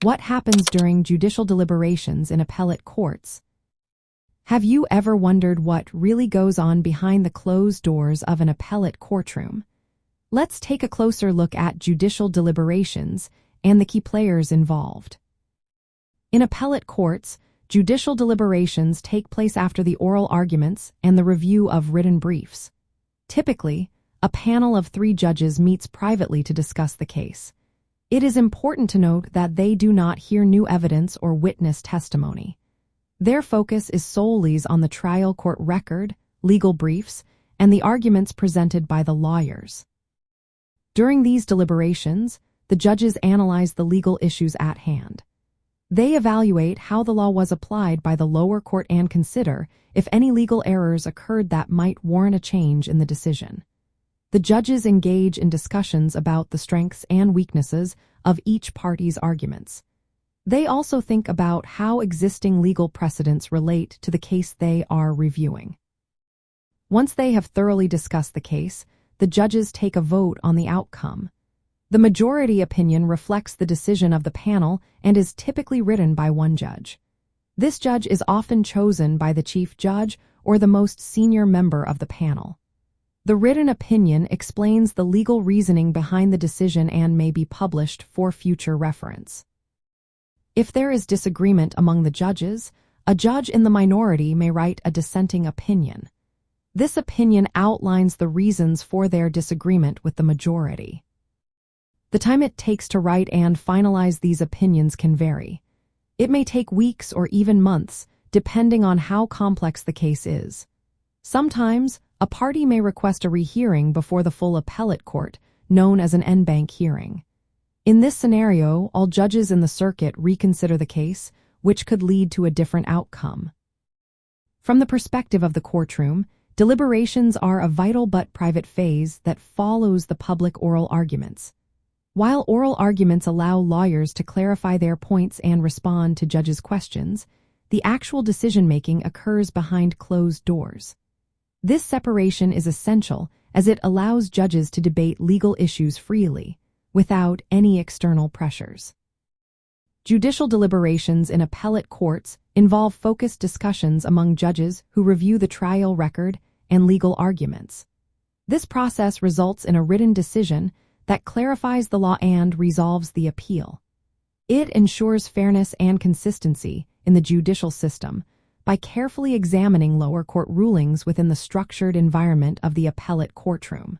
What happens during judicial deliberations in appellate courts? Have you ever wondered what really goes on behind the closed doors of an appellate courtroom? Let's take a closer look at judicial deliberations and the key players involved. In appellate courts, judicial deliberations take place after the oral arguments and the review of written briefs. Typically, a panel of 3 judges meets privately to discuss the case. It is important to note that they do not hear new evidence or witness testimony. Their focus is solely on the trial court record, legal briefs, and the arguments presented by the lawyers. During these deliberations, the judges analyze the legal issues at hand. They evaluate how the law was applied by the lower court and consider if any legal errors occurred that might warrant a change in the decision. The judges engage in discussions about the strengths and weaknesses of each party's arguments. They also think about how existing legal precedents relate to the case they are reviewing. Once they have thoroughly discussed the case, the judges take a vote on the outcome. The majority opinion reflects the decision of the panel and is typically written by one judge. This judge is often chosen by the chief judge or the most senior member of the panel. The written opinion explains the legal reasoning behind the decision and may be published for future reference. If there is disagreement among the judges, a judge in the minority may write a dissenting opinion. This opinion outlines the reasons for their disagreement with the majority. The time it takes to write and finalize these opinions can vary. It may take weeks or even months, depending on how complex the case is. Sometimes, a party may request a rehearing before the full appellate court, known as an banc hearing. In this scenario, all judges in the circuit reconsider the case, which could lead to a different outcome. From the perspective of the courtroom, deliberations are a vital but private phase that follows the public oral arguments. While oral arguments allow lawyers to clarify their points and respond to judges' questions, the actual decision-making occurs behind closed doors. This separation is essential as it allows judges to debate legal issues freely, without any external pressures. Judicial deliberations in appellate courts involve focused discussions among judges who review the trial record and legal arguments. This process results in a written decision that clarifies the law and resolves the appeal. It ensures fairness and consistency in the judicial system by carefully examining lower court rulings within the structured environment of the appellate courtroom.